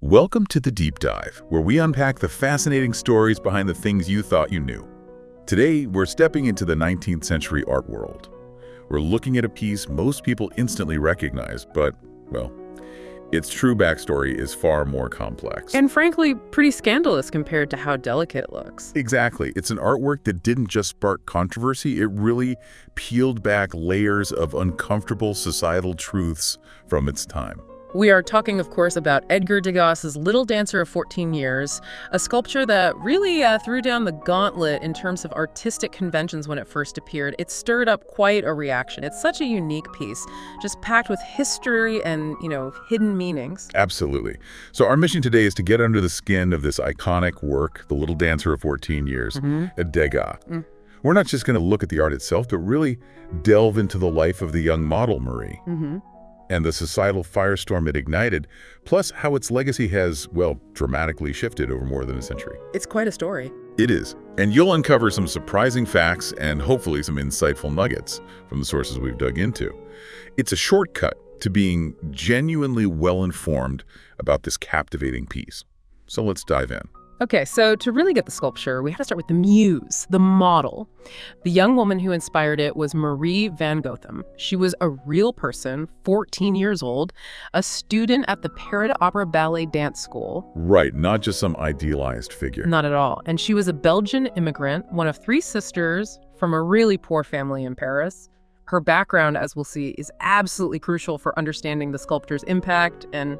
Welcome to The Deep Dive, where we unpack the fascinating stories behind the things you thought you knew. Today, we're stepping into the 19th century art world. We're looking at a piece most people instantly recognize, but, well, its true backstory is far more complex. And frankly, pretty scandalous compared to how delicate it looks. Exactly. It's an artwork that didn't just spark controversy, it really peeled back layers of uncomfortable societal truths from its time. We are talking, of course, about Edgar Degas' Little Dancer of 14 Years, a sculpture that really threw down the gauntlet in terms of artistic conventions when it first appeared. It stirred up quite a reaction. It's such a unique piece, just packed with history and, hidden meanings. Absolutely. So our mission today is to get under the skin of this iconic work, The Little Dancer of 14 Years, at Degas. We're not just going to look at the art itself, but really delve into the life of the young model, Marie. And the societal firestorm it ignited, plus how its legacy has, well, dramatically shifted over more than a century. It's quite a story. It is. And you'll uncover some surprising facts and hopefully some insightful nuggets from the sources we've dug into. It's a shortcut to being genuinely well-informed about this captivating piece. So let's dive in. Okay, so to really get the sculpture, we had to start with the muse, the model. The young woman who inspired it was Marie van Goethem. She was a real person, 14 years old, a student at the Paris Opera Ballet Dance School. Right, not just some idealized figure. Not at all. And she was a Belgian immigrant, one of 3 sisters from a really poor family in Paris. Her background, as we'll see, is absolutely crucial for understanding the sculptor's impact and,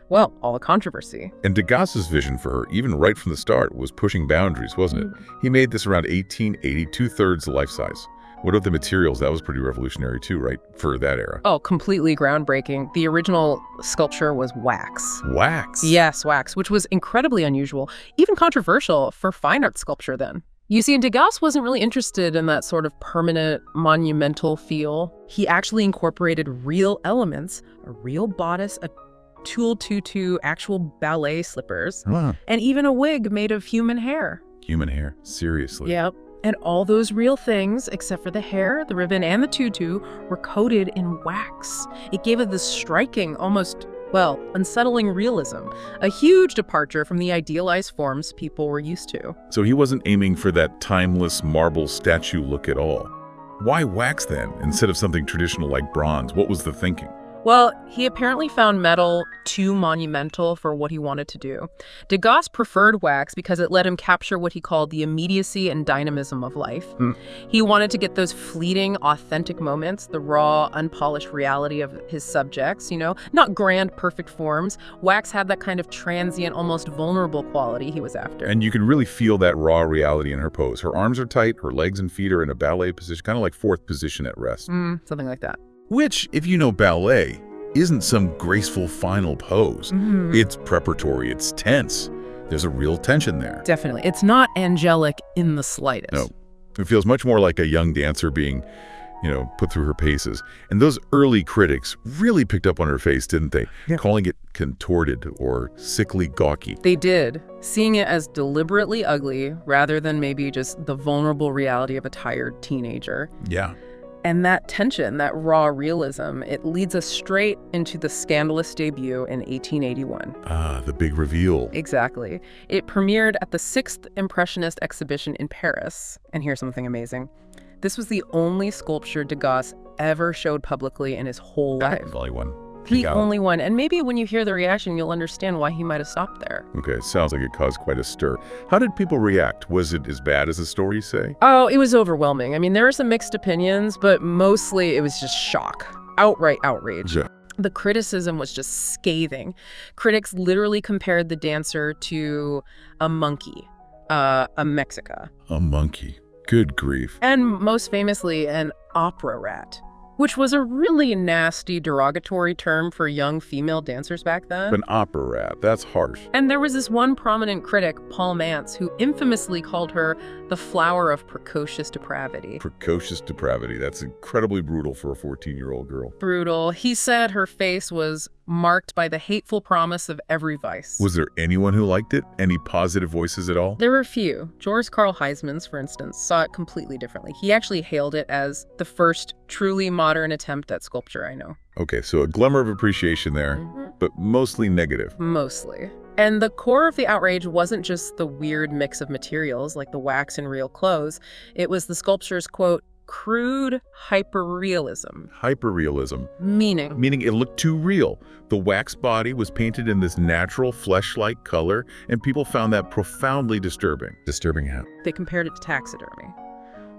well, all the controversy. And Degas's vision for her, even right from the start, was pushing boundaries, wasn't it? He made this around 1880, 2/3 life-size. What about the materials? That was pretty revolutionary too, right, for that era? Oh, completely groundbreaking. The original sculpture was wax. Wax? Yes, wax, which was incredibly unusual, even controversial for fine art sculpture then. You see, Degas wasn't really interested in that sort of permanent, monumental feel. He actually incorporated real elements, a real bodice, a tulle tutu, actual ballet slippers, and even a wig made of human hair. Human hair? Seriously? Yep. And all those real things, except for the hair, the ribbon, and the tutu, were coated in wax. It gave it this striking, almost, well, unsettling realism, a huge departure from the idealized forms people were used to. So he wasn't aiming for that timeless marble statue look at all. Why wax then, instead of something traditional like bronze? What was the thinking? Well, he apparently found metal too monumental for what he wanted to do. Degas preferred wax because it let him capture what he called the immediacy and dynamism of life. He wanted to get those fleeting, authentic moments, the raw, unpolished reality of his subjects, not grand, perfect forms. Wax had that kind of transient, almost vulnerable quality he was after. And you can really feel that raw reality in her pose. Her arms are tight, her legs and feet are in a ballet position, kind of like fourth position at rest. Something like that. Which, if you know ballet, isn't some graceful final pose. It's preparatory, it's tense. There's a real tension there. Definitely. It's not angelic in the slightest. No. It feels much more like a young dancer being, put through her paces. And those early critics really picked up on her face, didn't they? Yeah. Calling it contorted or sickly gawky. They did, seeing it as deliberately ugly rather than maybe just the vulnerable reality of a tired teenager. Yeah. And that tension, that raw realism, it leads us straight into the scandalous debut in 1881. Ah, the big reveal. Exactly. It premiered at the 6th Impressionist exhibition in Paris. And here's something amazing. This was the only sculpture Degas ever showed publicly in his whole life. The only one. The only one. And maybe when you hear the reaction, you'll understand why he might have stopped there. Okay, sounds like it caused quite a stir. How did people react? Was it as bad as the stories say? Oh, it was overwhelming. I mean, there were some mixed opinions, but mostly it was just shock. Outright outrage. Yeah. The criticism was just scathing. Critics literally compared the dancer to a monkey, a Mexica. A monkey. Good grief. And most famously, an opera rat, which was a really nasty, derogatory term for young female dancers back then. An opera rat, that's harsh. And there was this one prominent critic, Paul Mance, who infamously called her the flower of precocious depravity. Precocious depravity, that's incredibly brutal for a 14-year-old girl. Brutal. He said her face was marked by the hateful promise of every vice. Was there anyone who liked it? Any positive voices at all? There were a few. George Carl Huysmans, for instance, saw it completely differently. He actually hailed it as the first truly modern attempt at sculpture I know. Okay, so a glimmer of appreciation there, but mostly negative. Mostly. And the core of the outrage wasn't just the weird mix of materials like the wax and real clothes. It was the sculpture's, quote, crude hyper-realism. Hyper-realism. Meaning it looked too real. The wax body was painted in this natural, flesh-like color, and people found that profoundly disturbing. Disturbing how? they compared it to taxidermy.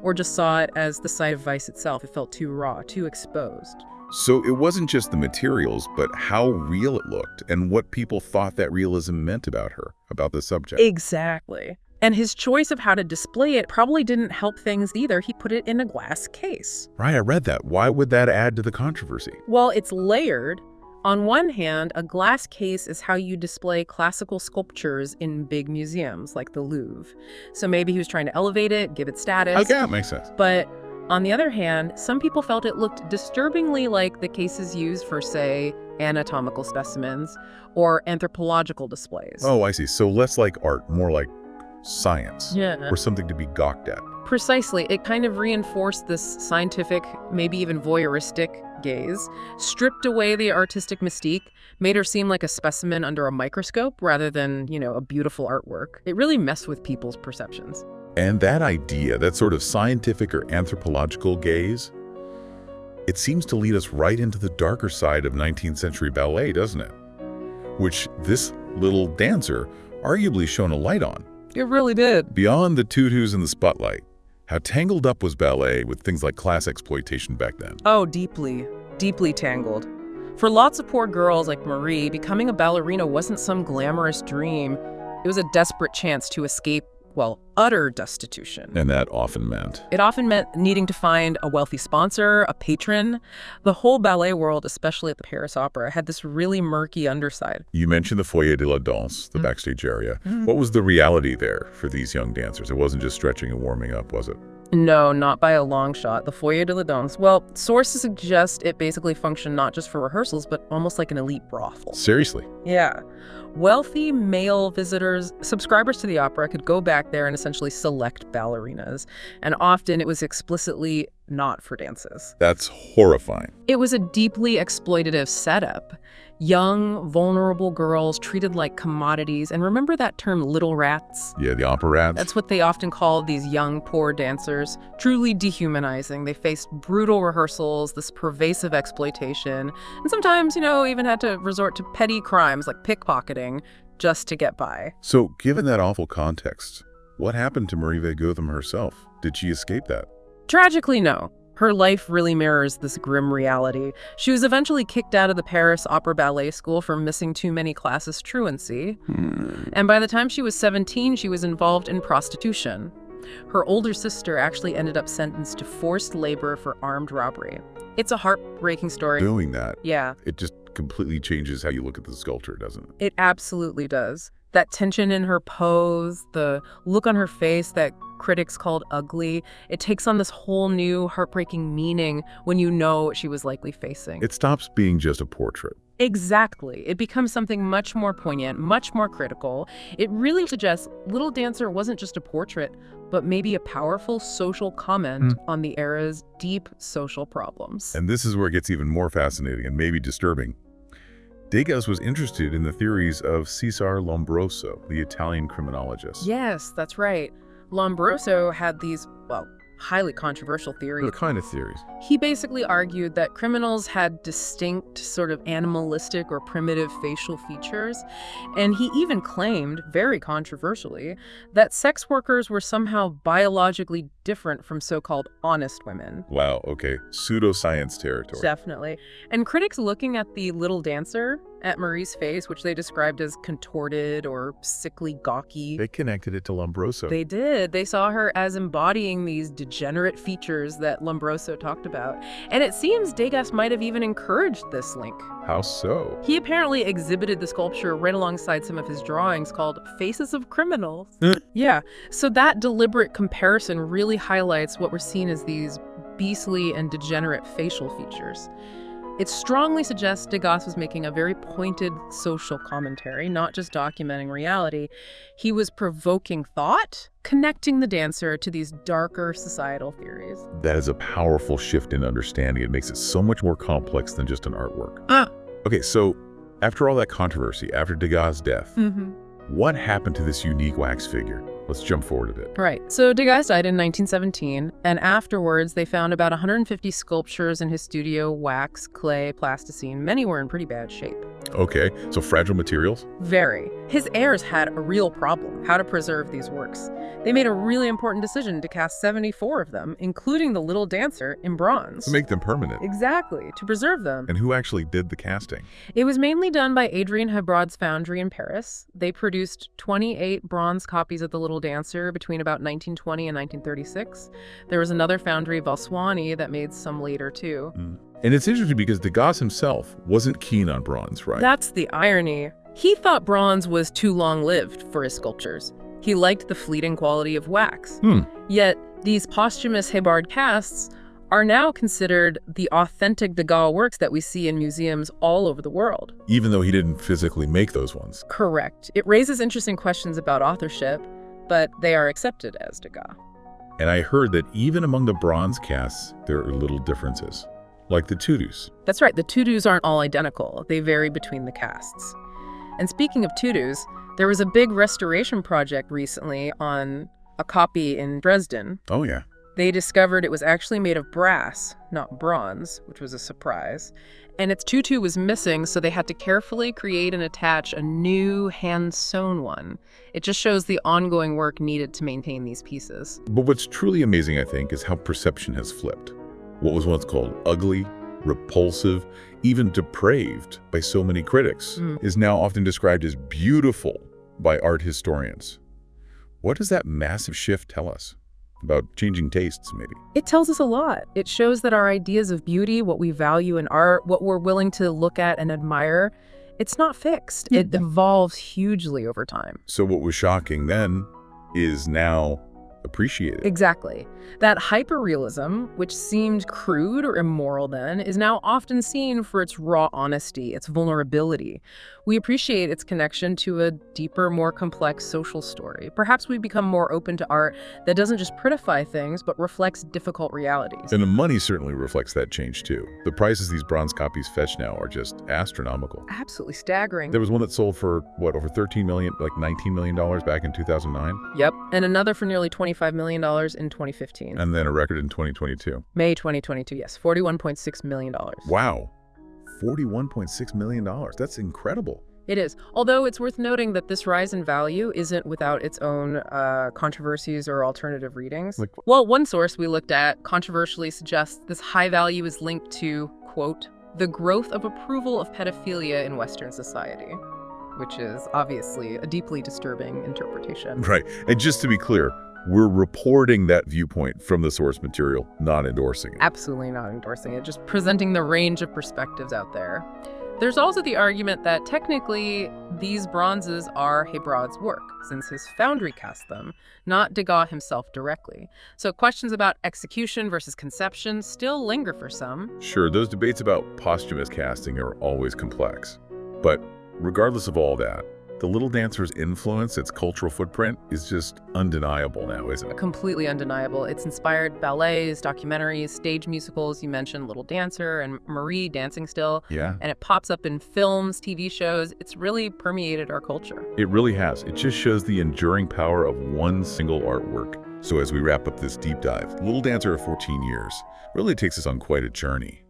Or just saw it as the site of vice itself. It felt too raw, too exposed. So it wasn't just the materials, but how real it looked and what people thought that realism meant about her, about the subject. Exactly. And his choice of how to display it probably didn't help things either. He put it in a glass case. Right, I read that. Why would that add to the controversy? Well, it's layered. On one hand, a glass case is how you display classical sculptures in big museums like the Louvre. So maybe he was trying to elevate it, give it status. Okay, that makes sense. But on the other hand, some people felt it looked disturbingly like the cases used for, say, anatomical specimens or anthropological displays. Oh, I see. So less like art, more like science. Yeah. Or something to be gawked at. Precisely. It kind of reinforced this scientific, maybe even voyeuristic gaze, stripped away the artistic mystique, made her seem like a specimen under a microscope rather than, a beautiful artwork. It really messed with people's perceptions. And that idea, that sort of scientific or anthropological gaze, it seems to lead us right into the darker side of 19th century ballet, doesn't it? Which this little dancer arguably shone a light on. It really did. Beyond the tutus and the spotlight, how tangled up was ballet with things like class exploitation back then? Oh, deeply, deeply tangled. For lots of poor girls like Marie, becoming a ballerina wasn't some glamorous dream. It was a desperate chance to escape, utter destitution. And that often meant? It often meant needing to find a wealthy sponsor, a patron. The whole ballet world, especially at the Paris Opera, had this really murky underside. You mentioned the foyer de la danse, the backstage area. What was the reality there for these young dancers? It wasn't just stretching and warming up, was it? No, not by a long shot. The foyer de la danse, sources suggest it basically functioned not just for rehearsals, but almost like an elite brothel. Seriously? Yeah. Wealthy male visitors, subscribers to the opera, could go back there and essentially select ballerinas. And often it was explicitly not for dances. That's horrifying. It was a deeply exploitative setup. Young, vulnerable girls treated like commodities. And remember that term, little rats? Yeah, the opera rats? That's what they often called these young, poor dancers. Truly dehumanizing. They faced brutal rehearsals, this pervasive exploitation, and sometimes, even had to resort to petty crimes like pickpocketing just to get by. So, given that awful context, what happened to Marie van Goethem herself? Did she escape that? Tragically, no. Her life really mirrors this grim reality. She was eventually kicked out of the Paris Opera Ballet School for missing too many classes truancy. And by the time she was 17, she was involved in prostitution. Her older sister actually ended up sentenced to forced labor for armed robbery. It's a heartbreaking story. Doing that, Yeah. it just completely changes how you look at the sculpture, doesn't it? It absolutely does. That tension in her pose, the look on her face that critics called ugly, it takes on this whole new heartbreaking meaning when you know what she was likely facing. It stops being just a portrait. Exactly. It becomes something much more poignant, much more critical. It really suggests Little Dancer wasn't just a portrait, but maybe a powerful social comment on the era's deep social problems. And this is where it gets even more fascinating and maybe disturbing. Degas was interested in the theories of Cesare Lombroso, the Italian criminologist. Yes, that's right. Lombroso had these, highly controversial theories. What kind of theories? He basically argued that criminals had distinct, sort of animalistic or primitive facial features. And he even claimed, very controversially, that sex workers were somehow biologically different from so-called honest women. Wow, okay. Pseudoscience territory. Definitely. And critics looking at the little dancer, at Marie's face, which they described as contorted or sickly gawky. They connected it to Lombroso. They did. They saw her as embodying these degenerate features that Lombroso talked about. And it seems Degas might have even encouraged this link. How so? He apparently exhibited the sculpture right alongside some of his drawings called Faces of Criminals. Yeah. So that deliberate comparison really highlights what we're seeing as these beastly and degenerate facial features. It strongly suggests Degas was making a very pointed social commentary, not just documenting reality. He was provoking thought, connecting the dancer to these darker societal theories. That is a powerful shift in understanding. It makes it so much more complex than just an artwork. Okay, so after all that controversy, after Degas' death, what happened to this unique wax figure? Let's jump forward a bit. Right. So Degas died in 1917, and afterwards they found about 150 sculptures in his studio, wax, clay, plasticine. Many were in pretty bad shape. Okay, so fragile materials? Very. His heirs had a real problem, how to preserve these works. They made a really important decision to cast 74 of them, including the little dancer, in bronze. To make them permanent. Exactly, to preserve them. And who actually did the casting? It was mainly done by Adrien Hebrod's foundry in Paris. They produced 28 bronze copies of the little dancer between about 1920 and 1936. There was another foundry, Valswani, that made some later too. And it's interesting because Degas himself wasn't keen on bronze, right? That's the irony. He thought bronze was too long-lived for his sculptures. He liked the fleeting quality of wax. Yet these posthumous Hebard casts are now considered the authentic Degas works that we see in museums all over the world. Even though he didn't physically make those ones. Correct. It raises interesting questions about authorship, but they are accepted as Degas. And I heard that even among the bronze casts, there are little differences, like the tutus. That's right. The tutus aren't all identical. They vary between the casts. And speaking of tutus, there was a big restoration project recently on a copy in Dresden. Oh, yeah. They discovered it was actually made of brass, not bronze, which was a surprise. And its tutu was missing, so they had to carefully create and attach a new hand-sewn one. It just shows the ongoing work needed to maintain these pieces. But what's truly amazing, I think, is how perception has flipped. What was once called ugly, repulsive, even depraved by so many critics, is now often described as beautiful by art historians. What does that massive shift tell us about changing tastes, maybe? It tells us a lot. It shows that our ideas of beauty, what we value in art, what we're willing to look at and admire, it's not fixed. It evolves hugely over time. So what was shocking then is now appreciated. Exactly. That hyper-realism, which seemed crude or immoral then, is now often seen for its raw honesty, its vulnerability. We appreciate its connection to a deeper, more complex social story. Perhaps we become more open to art that doesn't just prettify things, but reflects difficult realities. And the money certainly reflects that change, too. The prices these bronze copies fetch now are just astronomical. Absolutely staggering. There was one that sold for, what, over $13 million, like $19 million back in 2009? Yep, and another for nearly $25 million in 2015. And then a record in 2022. May 2022, yes, $41.6 million. Wow, $41.6 million. That's incredible. It is. Although it's worth noting that this rise in value isn't without its own controversies or alternative readings. Well, one source we looked at controversially suggests this high value is linked to, quote, the growth of approval of pedophilia in Western society, which is obviously a deeply disturbing interpretation. Right. And just to be clear, we're reporting that viewpoint from the source material, not endorsing it. Absolutely not endorsing it, just presenting the range of perspectives out there. There's also the argument that technically these bronzes are Hebrod's work, since his foundry cast them, not Degas himself directly. So questions about execution versus conception still linger for some. Sure, those debates about posthumous casting are always complex. But regardless of all that, the Little Dancer's influence, its cultural footprint, is just undeniable now, isn't it? Completely undeniable. It's inspired ballets, documentaries, stage musicals. You mentioned Little Dancer and Marie dancing still. Yeah. And it pops up in films, TV shows. It's really permeated our culture. It really has. It just shows the enduring power of one single artwork. So as we wrap up this deep dive, Little Dancer of 14 years really takes us on quite a journey.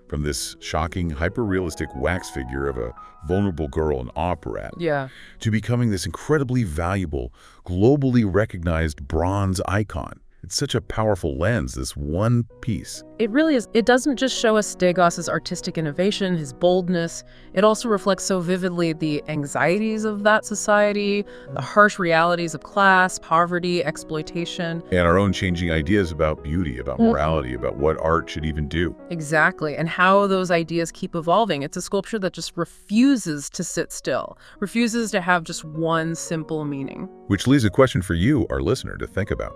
From this shocking, hyper-realistic wax figure of a vulnerable girl in operette, to becoming this incredibly valuable, globally recognized bronze icon. It's such a powerful lens, this one piece. It really is. It doesn't just show us Degas's artistic innovation, his boldness. It also reflects so vividly the anxieties of that society, the harsh realities of class, poverty, exploitation. And our own changing ideas about beauty, about morality, about what art should even do. Exactly, and how those ideas keep evolving. It's a sculpture that just refuses to sit still, refuses to have just one simple meaning. Which leaves a question for you, our listener, to think about.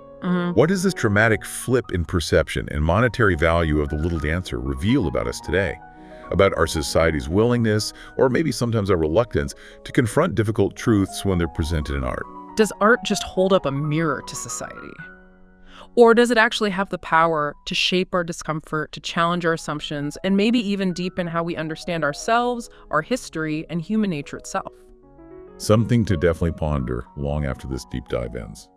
What does this dramatic flip in perception and monetary value of the Little Dancer reveal about us today? about our society's willingness, or maybe sometimes our reluctance, to confront difficult truths when they're presented in art. Does art just hold up a mirror to society? Or does it actually have the power to shape our discomfort, to challenge our assumptions, and maybe even deepen how we understand ourselves, our history, and human nature itself? Something to definitely ponder long after this deep dive ends.